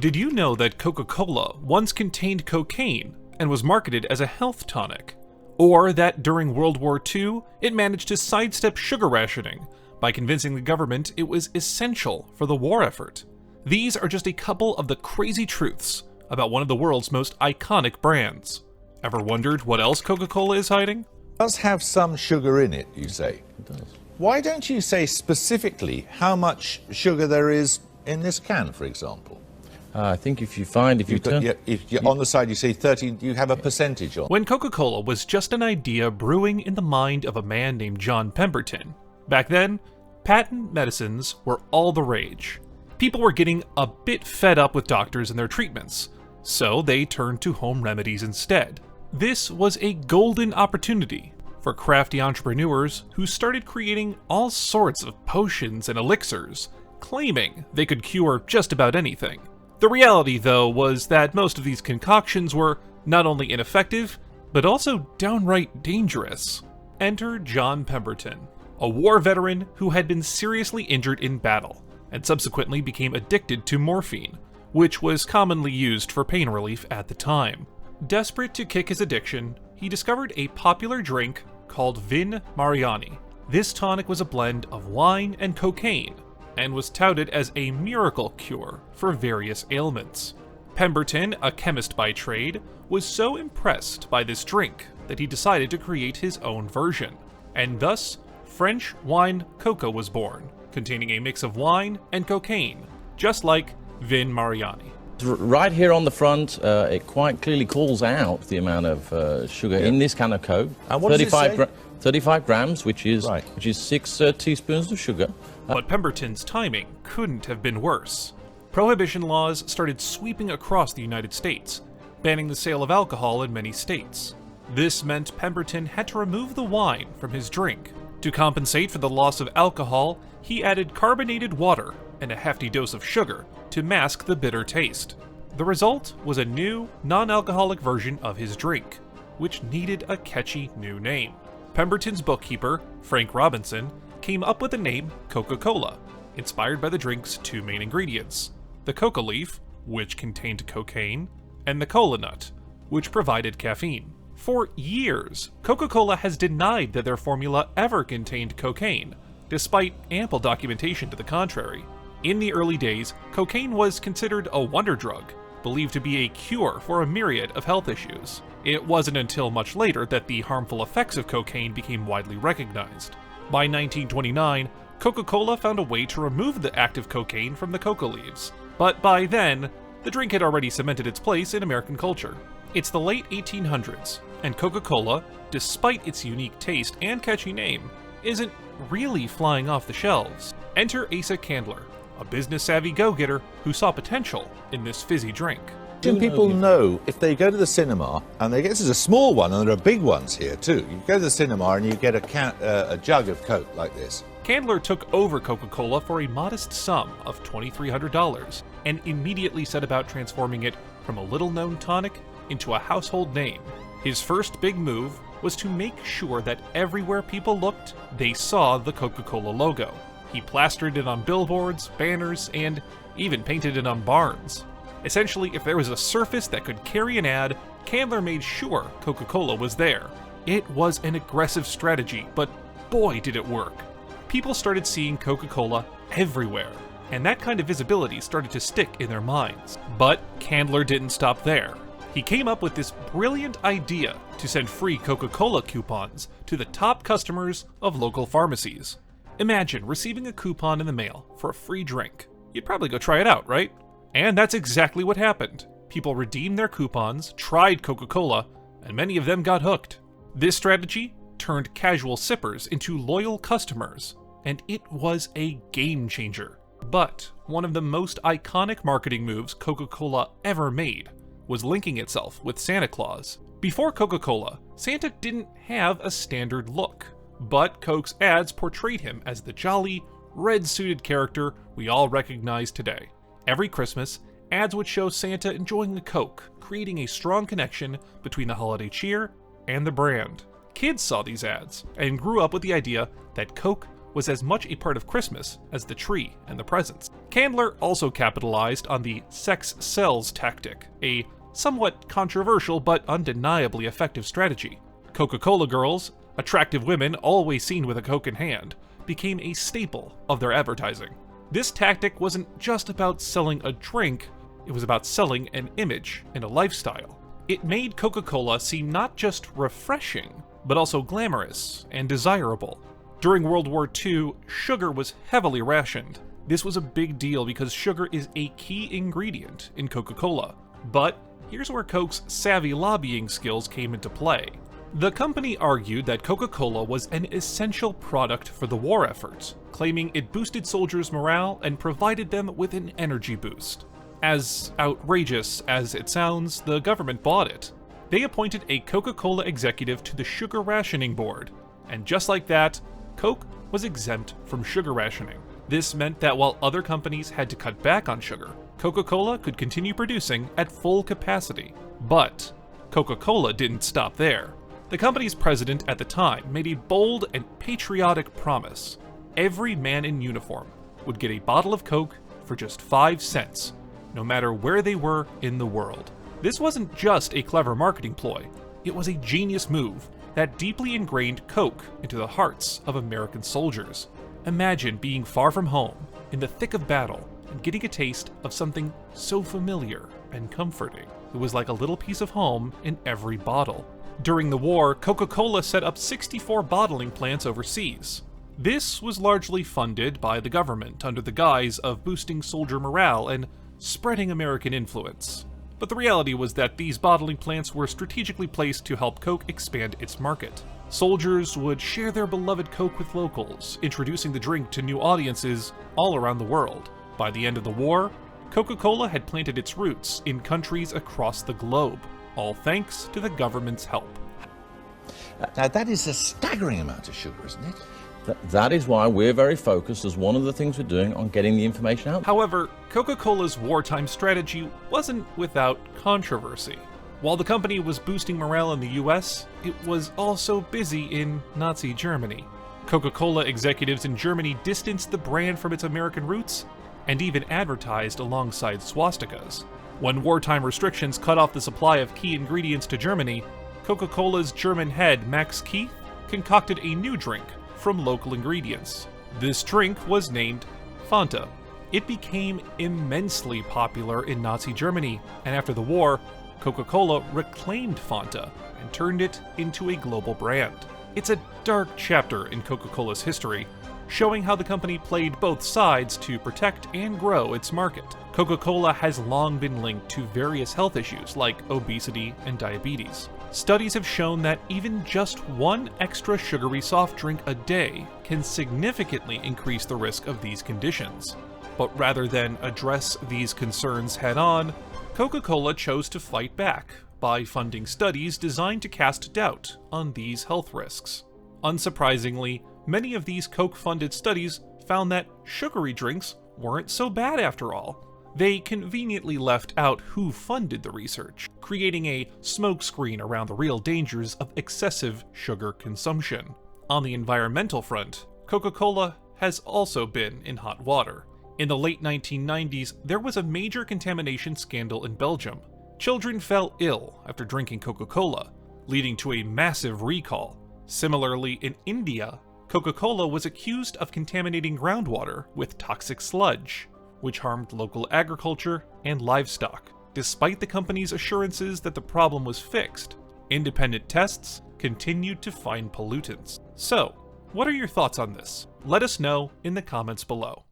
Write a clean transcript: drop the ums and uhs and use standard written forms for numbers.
Did you know that Coca-Cola once contained cocaine and was marketed as a health tonic? Or that during World War II, it managed to sidestep sugar rationing by convincing the government it was essential for the war effort? These are just a couple of the crazy truths about one of the world's most iconic brands. Ever wondered what else Coca-Cola is hiding? It does have some sugar in it, you say. It does. Why don't you say specifically how much sugar there is in this can, for example? I think if you turn... On the side you say 30, you have a percentage on. When Coca-Cola was just an idea brewing in the mind of a man named John Pemberton, back then, patent medicines were all the rage. People were getting a bit fed up with doctors and their treatments, so they turned to home remedies instead. This was a golden opportunity for crafty entrepreneurs who started creating all sorts of potions and elixirs, claiming they could cure just about anything. The reality, though, was that most of these concoctions were not only ineffective, but also downright dangerous. Enter John Pemberton, a war veteran who had been seriously injured in battle, and subsequently became addicted to morphine, which was commonly used for pain relief at the time. Desperate to kick his addiction, he discovered a popular drink called Vin Mariani. This tonic was a blend of wine and cocaine, and was touted as a miracle cure for various ailments. Pemberton, a chemist by trade, was so impressed by this drink that he decided to create his own version, and thus French wine Coca was born, containing a mix of wine and cocaine, just like Vin Mariani. Right here on the front, it quite clearly calls out the amount of sugar in this can of Coke. And what does it say? 35 grams, which is Right. 6 teaspoons of sugar. But Pemberton's timing couldn't have been worse. Prohibition laws started sweeping across the United States, banning the sale of alcohol in many states. This meant Pemberton had to remove the wine from his drink. To compensate for the loss of alcohol, he added carbonated water and a hefty dose of sugar to mask the bitter taste. The result was a new, non-alcoholic version of his drink, which needed a catchy new name. Pemberton's bookkeeper, Frank Robinson, came up with the name Coca-Cola, inspired by the drink's two main ingredients, the coca leaf, which contained cocaine, and the cola nut, which provided caffeine. For years, Coca-Cola has denied that their formula ever contained cocaine, despite ample documentation to the contrary. In the early days, cocaine was considered a wonder drug, believed to be a cure for a myriad of health issues. It wasn't until much later that the harmful effects of cocaine became widely recognized. By 1929, Coca-Cola found a way to remove the active cocaine from the coca leaves, but by then, the drink had already cemented its place in American culture. It's the late 1800s, and Coca-Cola, despite its unique taste and catchy name, isn't really flying off the shelves. Enter Asa Candler, a business-savvy go-getter who saw potential in this fizzy drink. People know if they go to the cinema, and this is a small one, and there are big ones here too. You go to the cinema and you get a jug of Coke like this. Candler took over Coca-Cola for a modest sum of $2,300 and immediately set about transforming it from a little-known tonic into a household name. His first big move was to make sure that everywhere people looked, they saw the Coca-Cola logo. He plastered it on billboards, banners, and even painted it on barns. Essentially, if there was a surface that could carry an ad, Candler made sure Coca-Cola was there. It was an aggressive strategy, but boy did it work. People started seeing Coca-Cola everywhere, and that kind of visibility started to stick in their minds. But Candler didn't stop there. He came up with this brilliant idea to send free Coca-Cola coupons to the top customers of local pharmacies. Imagine receiving a coupon in the mail for a free drink. You'd probably go try it out, right? And that's exactly what happened. People redeemed their coupons, tried Coca-Cola, and many of them got hooked. This strategy turned casual sippers into loyal customers, and it was a game changer. But one of the most iconic marketing moves Coca-Cola ever made was linking itself with Santa Claus. Before Coca-Cola, Santa didn't have a standard look, but Coke's ads portrayed him as the jolly, red-suited character we all recognize today. Every Christmas, ads would show Santa enjoying a Coke, creating a strong connection between the holiday cheer and the brand. Kids saw these ads and grew up with the idea that Coke was as much a part of Christmas as the tree and the presents. Candler also capitalized on the sex sells tactic, a somewhat controversial but undeniably effective strategy. Coca-Cola girls, attractive women always seen with a Coke in hand, became a staple of their advertising. This tactic wasn't just about selling a drink, it was about selling an image and a lifestyle. It made Coca-Cola seem not just refreshing, but also glamorous and desirable. During World War II, sugar was heavily rationed. This was a big deal because sugar is a key ingredient in Coca-Cola. But here's where Coke's savvy lobbying skills came into play. The company argued that Coca-Cola was an essential product for the war efforts, claiming it boosted soldiers' morale and provided them with an energy boost. As outrageous as it sounds, the government bought it. They appointed a Coca-Cola executive to the Sugar Rationing Board, and just like that, Coke was exempt from sugar rationing. This meant that while other companies had to cut back on sugar, Coca-Cola could continue producing at full capacity. But Coca-Cola didn't stop there. The company's president at the time made a bold and patriotic promise. Every man in uniform would get a bottle of Coke for just 5 cents, no matter where they were in the world. This wasn't just a clever marketing ploy, it was a genius move that deeply ingrained Coke into the hearts of American soldiers. Imagine being far from home, in the thick of battle, and getting a taste of something so familiar and comforting. It was like a little piece of home in every bottle. During the war, Coca-Cola set up 64 bottling plants overseas. This was largely funded by the government under the guise of boosting soldier morale and spreading American influence. But the reality was that these bottling plants were strategically placed to help Coke expand its market. Soldiers would share their beloved Coke with locals, introducing the drink to new audiences all around the world. By the end of the war, Coca-Cola had planted its roots in countries across the globe, all thanks to the government's help. Now that is a staggering amount of sugar, isn't it? That is why we're very focused, as one of the things we're doing, on getting the information out. However, Coca-Cola's wartime strategy wasn't without controversy. While the company was boosting morale in the US, it was also busy in Nazi Germany. Coca-Cola executives in Germany distanced the brand from its American roots and even advertised alongside swastikas. When wartime restrictions cut off the supply of key ingredients to Germany, Coca-Cola's German head, Max Keith, concocted a new drink from local ingredients. This drink was named Fanta. It became immensely popular in Nazi Germany, and after the war, Coca-Cola reclaimed Fanta and turned it into a global brand. It's a dark chapter in Coca-Cola's history, showing how the company played both sides to protect and grow its market. Coca-Cola has long been linked to various health issues like obesity and diabetes. Studies have shown that even just one extra sugary soft drink a day can significantly increase the risk of these conditions. But rather than address these concerns head-on, Coca-Cola chose to fight back by funding studies designed to cast doubt on these health risks. Unsurprisingly, many of these Coke-funded studies found that sugary drinks weren't so bad after all. They conveniently left out who funded the research, creating a smokescreen around the real dangers of excessive sugar consumption. On the environmental front, Coca-Cola has also been in hot water. In the late 1990s, there was a major contamination scandal in Belgium. Children fell ill after drinking Coca-Cola, leading to a massive recall. Similarly, in India, Coca-Cola was accused of contaminating groundwater with toxic sludge, which harmed local agriculture and livestock. Despite the company's assurances that the problem was fixed, independent tests continued to find pollutants. So, what are your thoughts on this? Let us know in the comments below.